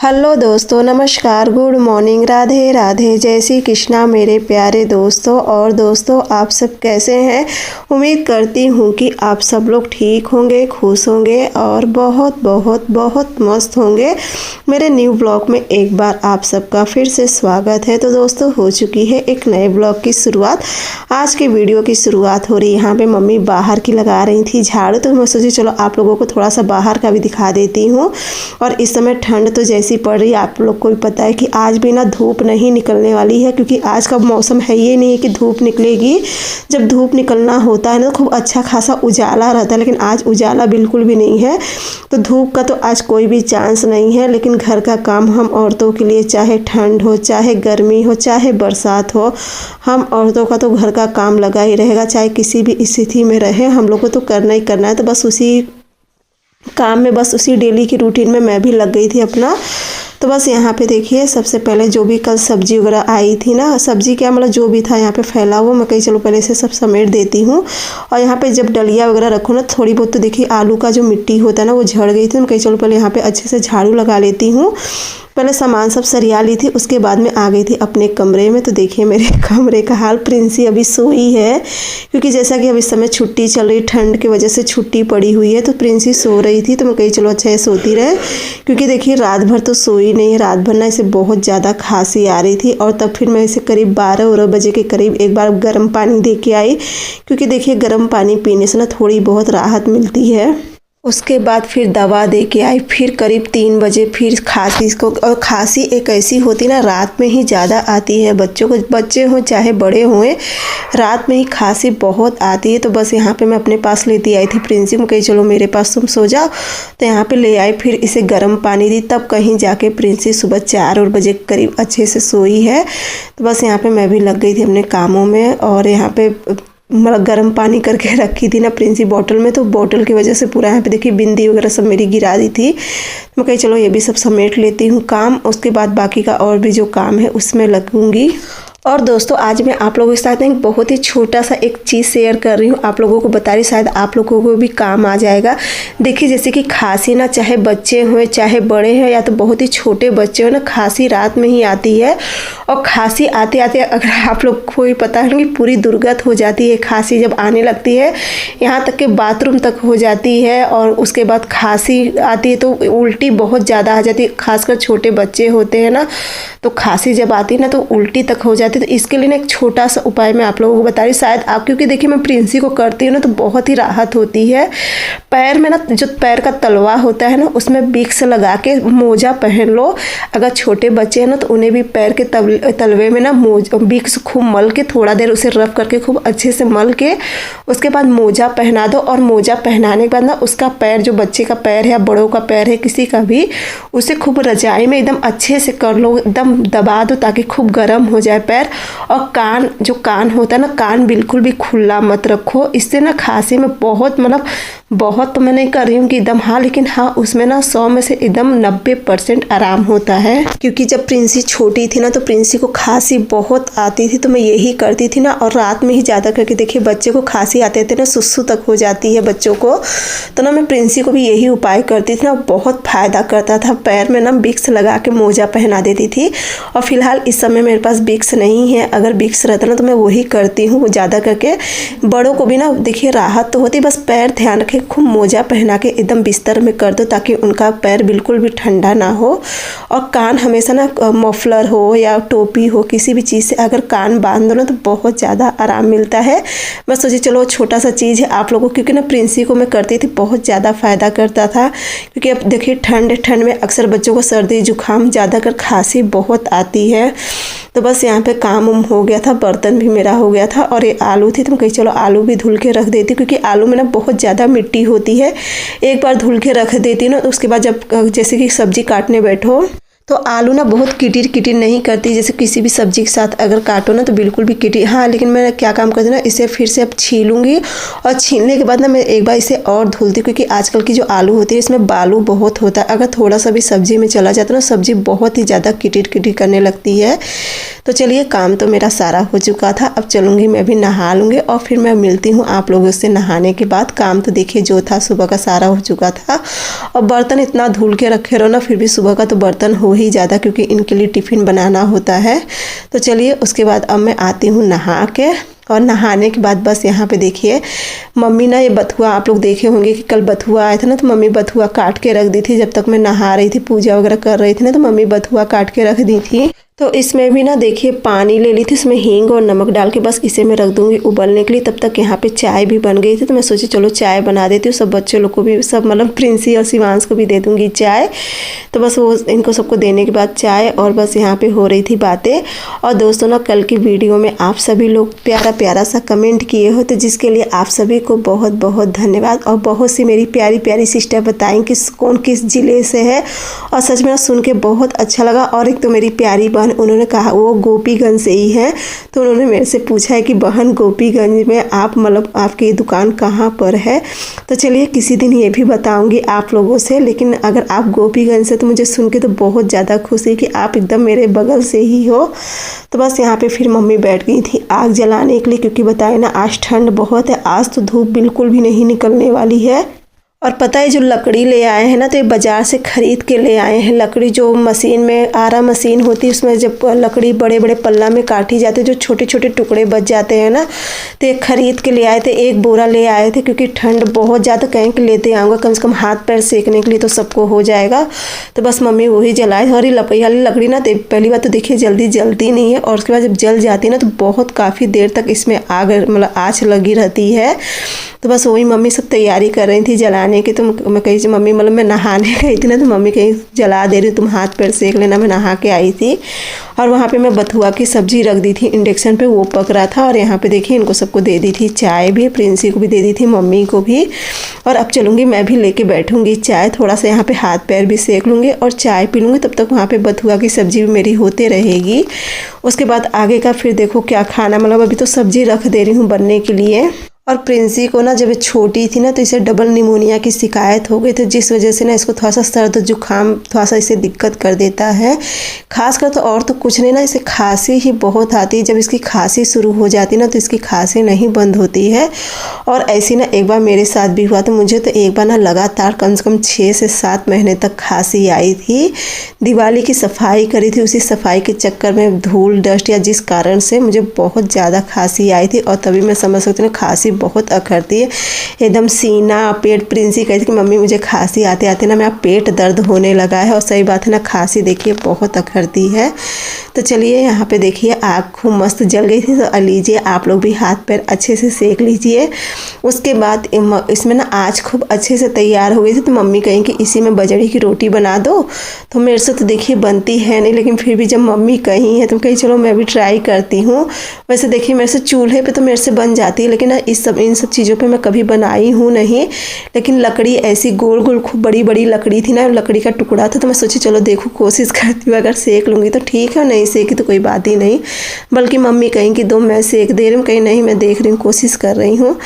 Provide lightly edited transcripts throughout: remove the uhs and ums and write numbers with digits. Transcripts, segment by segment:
Hello दोस्तों, नमस्कार, good morning, Radhe Radhe, जय श्री कृष्णा मेरे प्यारे दोस्तों। और दोस्तों, आप सब कैसे हैं? उम्मीद करती हूँ कि आप सब लोग ठीक होंगे, खुश होंगे और बहुत बहुत बहुत मस्त होंगे। मेरे न्यू ब्लॉग में एक बार आप सबका फिर से स्वागत है। तो दोस्तों, हो चुकी है एक नए ब्लॉग की शुरुआत। आज की वीडियो की शुरुआत हो रही है, यहाँ पे मम्मी बाहर की लगा रही थी झाड़ू, तो मैं सोची चलो आप लोगों को थोड़ा सा बाहर का भी दिखा देती हूँ। और इस समय ठंड तो जैसी पड़ रही है, आप लोग को भी पता है कि आज भी ना धूप नहीं निकलने वाली है, क्योंकि आज का मौसम है ये नहीं है कि धूप निकलेगी। जब धूप निकलना होता है ना, तो खूब अच्छा खासा उजाला रहता है, लेकिन आज उजाला बिल्कुल भी नहीं है। तो धूप का तो आज कोई भी चांस नहीं है। लेकिन घर का काम हम औरतों के लिए, चाहे ठंड हो, चाहे गर्मी हो, चाहे बरसात हो, हम औरतों का तो घर का काम लगा ही रहेगा। चाहे किसी भी स्थिति में रहे, हम लोग को तो करना ही करना है। तो बस उसी काम में, बस उसी डेली की रूटीन में मैं भी लग गई थी अपना। तो बस यहाँ पे देखिए, सबसे पहले जो भी कल सब्जी वगैरह आई थी ना, सब्जी क्या मतलब जो भी था यहाँ पे फैला हुआ, मैं कहीं चलो पहले से सब समेट देती हूँ। और यहाँ पे जब डलिया वगैरह रखो ना, थोड़ी बहुत तो देखिए आलू का जो मिट्टी होता है ना, वो झड़ गई थी। मैं कहीं चलो पहले यहाँ पे अच्छे से झाड़ू लगा लेती हूँ। पहले सामान सब सरिया ली थी, उसके बाद में आ गई थी अपने कमरे में। तो देखिए मेरे कमरे का हाल, प्रिंसी अभी सोई है, क्योंकि जैसा कि अब इस समय छुट्टी चल रही, ठंड की वजह से छुट्टी पड़ी हुई है। तो प्रिंसी सो रही थी, तो मैं कही चलो अच्छा है सोती रहे, क्योंकि देखिए रात भर तो सोई नहीं है। रात भर ना इसे बहुत ज़्यादा खांसी आ रही थी, और तब फिर मैं इसे करीब 12 बजे के करीब एक बार गर्म पानी दे के आई, क्योंकि देखिए गर्म पानी पीने से ना थोड़ी बहुत राहत मिलती है। उसके बाद फिर दवा दे के आई, फिर करीब 3 बजे फिर खांसी को। और खांसी एक ऐसी होती ना, रात में ही ज़्यादा आती है बच्चों को, बच्चे हों चाहे बड़े हों, रात में ही खांसी बहुत आती है। तो बस यहाँ पे मैं अपने पास लेती आई थी प्रिंसी को, कही चलो मेरे पास तुम सो जाओ। तो यहाँ पे ले आई, फिर इसे गर्म पानी दी, तब कहीं जाके प्रिंसी सुबह 4 बजे के करीब अच्छे से सोई है। तो बस यहाँ पर मैं भी लग गई थी अपने कामों में। और यहाँ पर मतलब गर्म पानी करके रखी थी ना प्रिंसी बॉटल में, तो बॉटल की वजह से पूरा यहाँ पे देखिए बिंदी वगैरह सब मेरी गिरा दी थी। मैं कही चलो ये भी सब समेट लेती हूँ काम, उसके बाद बाकी का और भी जो काम है उसमें लगूंगी। और दोस्तों, आज मैं आप लोगों के साथ एक बहुत ही छोटा सा एक चीज़ शेयर कर रही हूँ, आप लोगों को बता रही, शायद आप लोगों को भी काम आ जाएगा। देखिए जैसे कि खांसी ना, चाहे बच्चे हों चाहे बड़े हैं, या तो बहुत ही छोटे बच्चे हो ना, खांसी रात में ही आती है। और खांसी आते आते अगर आप लोग को भी पता है कि पूरी दुर्गत हो जाती है। खांसी जब आने लगती है, यहाँ तक कि बाथरूम तक हो जाती है। और उसके बाद खांसी आती है तो उल्टी बहुत ज़्यादा आ जाती है, खासकर छोटे बच्चे होते हैं ना, तो खांसी जब आती है ना तो उल्टी तक हो जाती है। तो इसके लिए ना एक छोटा सा उपाय मैं आप लोगों को बता रही, शायद आप, क्योंकि देखिए मैं प्रिंसी को करती हूँ ना, तो बहुत ही राहत होती है। पैर में ना, जो पैर का तलवा होता है ना, उसमें विक्स लगा के मोजा पहन लो। अगर छोटे बच्चे हैं ना, तो उन्हें भी पैर के तलवे में ना विक्स खूब मल के, थोड़ा देर उसे रफ करके खूब अच्छे से मल के, उसके बाद मोजा पहना दो। और मोजा पहनाने के बाद ना उसका पैर, जो बच्चे का पैर है या बड़ों का पैर है किसी का भी, उसे खूब रजाई में एकदम अच्छे से कर लो, एकदम दबा दो ताकि खूब गर्म हो जाए पैर। और कान, जो कान होता है ना, कान बिल्कुल भी खुला मत रखो। इससे ना खांसी में बहुत, मतलब बहुत तो मैं नहीं कर रही हूँ कि एकदम हाँ, लेकिन हाँ उसमें ना 100 में से एकदम 90% आराम होता है। क्योंकि जब प्रिंसी छोटी थी ना, तो प्रिंसी को खांसी बहुत आती थी, तो मैं यही करती थी ना। और रात में ही ज़्यादा करके देखिए बच्चे को खांसी आते थे ना, सुसु तक हो जाती है बच्चों को, तो ना मैं प्रिंसी को भी यही उपाय करती थी ना, बहुत फ़ायदा करता था। पैर में ना विक्स लगा के मोजा पहना देती थी। और फिलहाल इस समय मेरे पास विक्स नहीं है, अगर विक्स रहता ना तो मैं वही करती हूँ। वो ज़्यादा करके बड़ों को भी ना देखिए राहत तो होती, बस पैर ध्यान रखे, खूब मोजा पहना के एकदम बिस्तर में कर दो, ताकि उनका पैर बिल्कुल भी ठंडा ना हो। और कान हमेशा ना, मफलर हो या टोपी हो, किसी भी चीज़ से अगर कान बांध दो ना, तो बहुत ज़्यादा आराम मिलता है। मैं सोची चलो छोटा सा चीज़ है आप लोगों को, क्योंकि ना प्रिंसी को मैं करती थी, बहुत ज़्यादा फ़ायदा करता था। क्योंकि अब देखिए ठंड में अक्सर बच्चों को सर्दी जुकाम, ज़्यादा कर खांसी बहुत आती है। तो बस यहाँ पे काम उम हो गया था, बर्तन भी मेरा हो गया था। और ये आलू थी, तो मैं कही चलो आलू भी धुल के रख देती, क्योंकि आलू में ना बहुत ज़्यादा मिट्टी होती है। एक बार धुल के रख देती ना, तो उसके बाद जब जैसे कि सब्जी काटने बैठो, तो आलू ना बहुत किटिर किटिर नहीं करती, जैसे किसी भी सब्जी के साथ अगर काटो ना तो बिल्कुल भी किटिर। हाँ, लेकिन मैं क्या काम करती हूँ ना, इसे फिर से अब छीलूँगी, और छीलने के बाद ना मैं एक बार इसे और धुलती, क्योंकि आजकल की जो आलू होती है इसमें बालू बहुत होता है। अगर थोड़ा सा भी सब्जी में चला जाता है ना, सब्जी बहुत ही ज़्यादा किटिर किटिर करने लगती है। तो चलिए काम तो मेरा सारा हो चुका था। अब चलूँगी मैं भी नहा लूँगी और फिर मैं मिलती हूँ आप लोगों से नहाने के बाद। काम तो देखिए जो था सुबह का सारा हो चुका था और बर्तन इतना धुल के रखे रहो ना, फिर भी सुबह का तो बर्तन हो ही ज़्यादा क्योंकि इनके लिए टिफ़िन बनाना होता है। तो चलिए उसके बाद अब मैं आती हूँ नहा के। और नहाने के बाद बस यहाँ पे देखिए मम्मी ना ये बथुआ, आप लोग देखे होंगे कि कल बथुआ आया था ना, तो मम्मी बथुआ काट के रख दी थी। जब तक मैं नहा रही थी, पूजा वगैरह कर रही थी ना, तो मम्मी बथुआ काट के रख दी थी। तो इसमें भी ना देखिए पानी ले ली थी, इसमें हींग और नमक डाल के बस इसे मैं रख दूंगी उबलने के लिए। तब तक यहाँ पे चाय भी बन गई थी, तो मैं सोची चलो चाय बना देती हूँ। सब बच्चों लोग को भी, सब मतलब प्रिंसी और शिवांश को भी दे दूंगी चाय। तो बस वो इनको सबको देने के बाद चाय, और बस यहाँ पे हो रही थी बातें। और दोस्तों ना कल की वीडियो में आप सभी लोग प्यारा प्यारा सा कमेंट किए हो, तो जिसके लिए आप सभी को बहुत बहुत धन्यवाद। और बहुत सी मेरी प्यारी प्यारी सिस्टर बताएं कि कौन किस ज़िले से है, और सच में सुन के बहुत अच्छा लगा। और एक तो मेरी प्यारी बहन, उन्होंने कहा वो गोपीगंज से ही है, तो उन्होंने मेरे से पूछा है कि बहन गोपीगंज में आप मतलब आपकी दुकान कहाँ पर है। तो चलिए किसी दिन ये भी बताऊंगी आप लोगों से। लेकिन अगर आप गोपीगंज से, तो मुझे सुन के तो बहुत ज़्यादा खुशी कि आप एकदम मेरे बगल से ही हो। तो बस यहाँ पे फिर मम्मी बैठ गई थी आग जलाने के लिए, क्योंकि बताए ना आज ठंड बहुत है, आज तो धूप बिल्कुल भी नहीं निकलने वाली है। और पता है जो लकड़ी ले आए हैं ना, तो ये बाज़ार से ख़रीद के ले आए हैं। लकड़ी जो मशीन में आरा मशीन होती है, उसमें जब लकड़ी बड़े बड़े पल्ला में काटी जाती है, जो छोटे छोटे टुकड़े बच जाते हैं ना, तो ये ख़रीद के ले आए थे। एक बोरा ले आए थे क्योंकि ठंड बहुत ज़्यादा, कहीं के लेते आऊँगा कम से कम हाथ पैर सेकने के लिए तो सबको हो जाएगा। तो बस मम्मी वही जलाए। और ये लकड़ी वाली लकड़ी ना, पहली बात तो देखिए जल्दी जलती नहीं है, और उसके बाद जब जल जाती है ना, तो बहुत काफ़ी देर तक इसमें आग मतलब आँच लगी रहती है। तो बस वही मम्मी सब तैयारी कर रही थी जलाने की। तो मैं कही मम्मी मतलब मैं नहाने गई थी ना, तो मम्मी कहीं जला दे रही, तुम हाथ पैर सेक लेना। मैं नहा के आई थी और वहाँ पे मैं बथुआ की सब्जी रख दी थी इंडक्शन पे, वो पक रहा था। और यहाँ पे देखिए इनको सबको दे दी थी चाय भी, प्रिंसी को भी दे दी थी, मम्मी को भी। और अब चलूँगी मैं भी लेके बैठूँगी चाय, थोड़ा सा यहाँ पे हाथ पैर भी सेक लूँगी और चाय पी लूँगी। तब तक वहाँ पे बथुआ की सब्जी भी मेरी होते रहेगी। उसके बाद आगे का फिर देखो क्या खाना, मतलब अभी तो सब्जी रख दे रही हूँ बनने के लिए। और प्रिंसी को ना जब छोटी थी ना, तो इसे डबल निमोनिया की शिकायत हो गई थी, जिस वजह से ना इसको थोड़ा सा सर्द जुकाम थोड़ा सा इसे दिक्कत कर देता है। खासकर तो और तो कुछ नहीं ना, इसे खांसी ही बहुत आती है। जब इसकी खांसी शुरू हो जाती ना, तो इसकी खांसी नहीं बंद होती है। और ऐसी ना एक बार मेरे साथ भी हुआ। तो मुझे तो एक बार ना लगातार कम से कम 6 से 7 महीने तक खांसी आई थी। दिवाली की सफाई करी थी, उसी सफाई के चक्कर में धूल डस्ट या जिस कारण से मुझे बहुत ज़्यादा खांसी आई थी। और तभी मैं समझ सकती हूँ खांसी बहुत अखरती है, एकदम सीना पेट। प्रिंसी कहती कि मम्मी मुझे खांसी आते आते ना मेरा पेट दर्द होने लगा है। और सही बात है ना, खांसी देखिए बहुत अखरती है। तो चलिए यहाँ पे देखिए आग खूब मस्त जल गई थी। तो लीजिए आप लोग भी हाथ पैर अच्छे से सेक लीजिए। उसके बाद इसमें ना आँच खूब अच्छे से तैयार हो गई थी। तो मम्मी कहीं कि इसी में बजड़ी की रोटी बना दो। तो मेरे से तो देखिए बनती है नहीं, लेकिन फिर भी जब मम्मी कहीं है तो कहीं चलो मैं भी ट्राई करती हूँ। वैसे देखिए मेरे से चूल्हे पे तो मेरे से बन जाती है, लेकिन इन सब चीज़ों पे मैं कभी बनाई हूँ नहीं। लेकिन लकड़ी ऐसी गोल गोल खूब बड़ी बड़ी लकड़ी थी ना, लकड़ी का टुकड़ा था। तो मैं सोची चलो देखो कोशिश करती हूँ, अगर सेक लूँगी तो ठीक है, नहीं सेकी तो कोई बात ही नहीं। बल्कि मम्मी कहीं कि दो मैं सेक दे रही हूँ, कहीं नहीं मैं देख रही हूँ, कोशिश कर रही हूँ।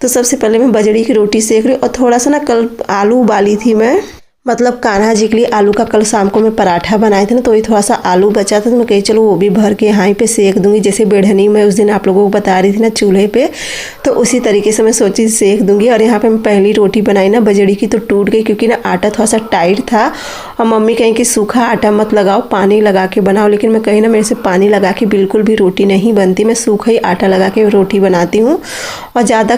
तो सबसे पहले मैं बजड़ी की रोटी सेक रही हूँ। और थोड़ा सा ना कल आलू उबाली थी मैं, मतलब कान्हा जी के लिए आलू का कल शाम को मैं पराठा बनाए थे ना, तो वही थोड़ा सा आलू बचा था। तो मैं कही चलो वो भी भर के यहाँ पे सेक दूंगी, जैसे बेढ़नी में उस दिन आप लोगों को बता रही थी ना चूल्हे पे, तो उसी तरीके से मैं सोची सेक दूंगी। और यहाँ पे मैं पहली रोटी बनाई ना बजड़ी की, तो टूट गई क्योंकि ना आटा थोड़ा सा टाइट था। और मम्मी कहीं कि सूखा आटा मत लगाओ, पानी लगा के बनाओ। लेकिन मैं कहीं ना मेरे से पानी लगा के बिल्कुल भी रोटी नहीं बनती, मैं सूखा ही आटा लगा के रोटी बनाती हूँ। और ज़्यादा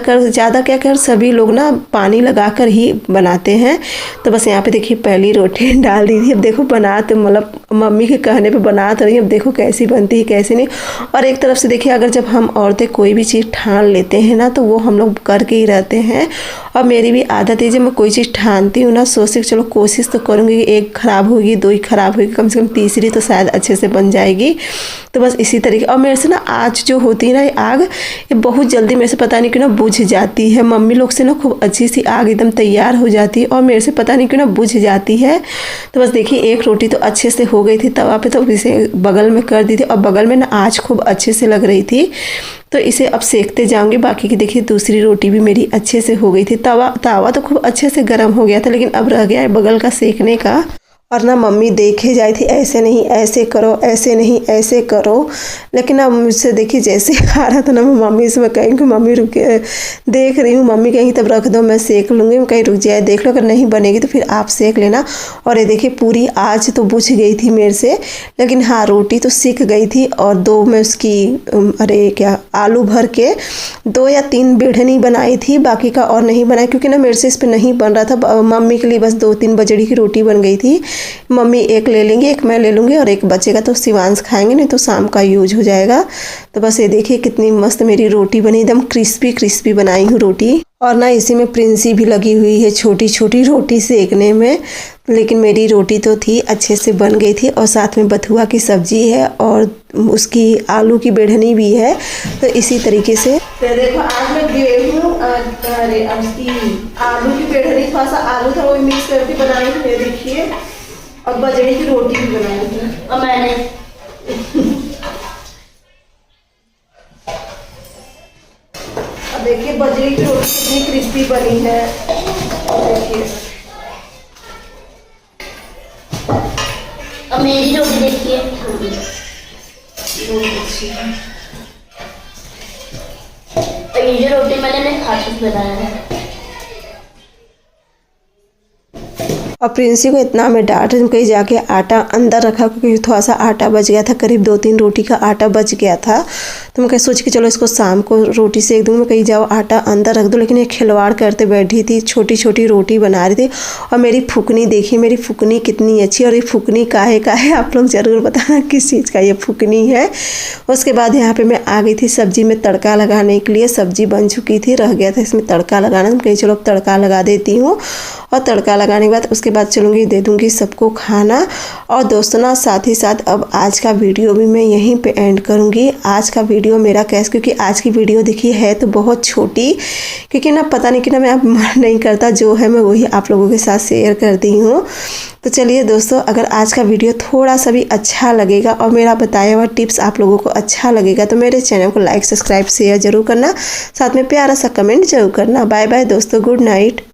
क्या कर सभी लोग ना पानी लगा कर ही बनाते हैं। तो बस यहाँ पे देखिए पहली रोटी डाल दी थी। अब देखो बना तो मतलब मम्मी के कहने पे बना तो रही, अब देखो कैसी बनती है कैसी नहीं। और एक तरफ से देखिए अगर जब हम औरतें कोई भी चीज़ ठान लेते हैं ना, तो वो हम लोग करके ही रहते हैं। और मेरी भी आदत है, जब मैं कोई चीज़ ठानती हूँ ना, सोचती चलो कोशिश तो करूँगी कि एक ख़राब होगी, दो ही ख़राब होगी, कम से कम तीसरी तो शायद अच्छे से बन जाएगी। तो बस इसी तरीके। और मेरे से ना आँच जो होती है ना, ये आग ये बहुत जल्दी मेरे से पता नहीं क्यों ना बुझ जाती है। मम्मी लोग से ना खूब अच्छी सी आग एकदम तैयार हो जाती है, और मेरे से पता नहीं क्यों ना बुझ जाती है। तो बस देखिए एक रोटी तो अच्छे से हो गई थी तवा पे, तो इसे बगल में कर दी थी। और बगल में ना आँच खूब अच्छे से लग रही थी, तो इसे अब सेकते जाऊंगी। बाकी की देखिए दूसरी रोटी भी मेरी अच्छे से हो गई थी। तवा तो खूब अच्छे से गर्म हो गया था, लेकिन अब रह गया है बगल का सेकने का। और ना मम्मी देखे जाई थी ऐसे नहीं ऐसे करो, ऐसे नहीं ऐसे करो, लेकिन अब मुझसे देखिए जैसे आ रहा था ना, मैं मम्मी से मैं कहीं कि मम्मी रुके देख रही हूँ, मम्मी कहीं तब रख दो मैं सेक लूँगी, मैं कहीं रुक जाए देख लो, अगर नहीं बनेगी तो फिर आप सेक लेना। और ये देखिए पूरी आज तो बुझ गई थी मेरे से, लेकिन हाँ रोटी तो सिक गई थी। और 2 में उसकी अरे क्या आलू भर के 2 या 3 बेढ़नी बनाई थी, बाकी का और नहीं बनाई क्योंकि ना मेरे से इस पर नहीं बन रहा था। मम्मी के लिए बस 2-3 बजड़ी की रोटी बन गई थी। मम्मी एक ले लेंगी, एक मैं ले लूँगी और एक बचेगा तो शिवांश खाएंगे, नहीं तो शाम का यूज हो जाएगा। तो बस ये देखिए कितनी मस्त मेरी रोटी बनी, एकदम क्रिस्पी क्रिस्पी बनाई हूँ रोटी। और ना इसी में प्रिंसी भी लगी हुई है छोटी छोटी रोटी सेकने में, लेकिन मेरी रोटी तो थी अच्छे से बन गई थी। और साथ में बथुआ की सब्जी है और उसकी आलू की बेढ़नी भी है। तो इसी तरीके से तो देखो आज मैं गेहूँ अरे उसकी आलू की बेढ़नी, थोड़ा सा आलू था वो मिक्स करके बनाई थी, देखिए। और बजड़ी की रोटी भी बनाई थी और मैंने अब देखिए बजरी की रोटी कितनी क्रिस्पी बनी है, देखिए। अब मेरी रोटी देखिए, और ये जो रोटी मैंने खाते बनाया है। और प्रिंसी को इतना मैं डांट रही हूँ, कहीं जाके आटा अंदर रखा क्योंकि थोड़ा सा आटा बच गया था, करीब 2-3 रोटी का आटा बच गया था। तो मैं कहीं सोच के चलो इसको शाम को रोटी सेक दूँगी, मैं कहीं जाओ आटा अंदर रख दो, लेकिन ये खिलवाड़ करते बैठी थी, छोटी छोटी रोटी बना रही थी। और मेरी फुकनी देखिए, मेरी फुकनी कितनी अच्छी। और ये फुकनी काहे का है आप लोग ज़रूर बताना किस चीज़ का ये फुकनी है। उसके बाद यहाँ पर मैं आ गई थी सब्जी में तड़का लगाने के लिए। सब्जी बन चुकी थी, रह गया था इसमें तड़का लगाना, तो कहीं चलो अब तड़का लगा देती हूँ। और तड़का लगाने के बाद उसके बाद चलूँगी दे दूँगी सबको खाना। और दोस्तों ना साथ ही साथ अब आज का वीडियो भी मैं यहीं पे एंड करूँगी। आज का वीडियो मेरा कैसे, क्योंकि आज की वीडियो देखिए है तो बहुत छोटी, क्योंकि ना पता नहीं कि ना मैं अब मन नहीं करता, जो है मैं वही आप लोगों के साथ शेयर करती हूँ। तो चलिए दोस्तों, अगर आज का वीडियो थोड़ा सा भी अच्छा लगेगा और मेरा बताया हुआ टिप्स आप लोगों को अच्छा लगेगा तो मेरे चैनल को लाइक सब्सक्राइब शेयर ज़रूर करना, साथ में प्यारा सा कमेंट जरूर करना। बाय बाय दोस्तों, गुड नाइट।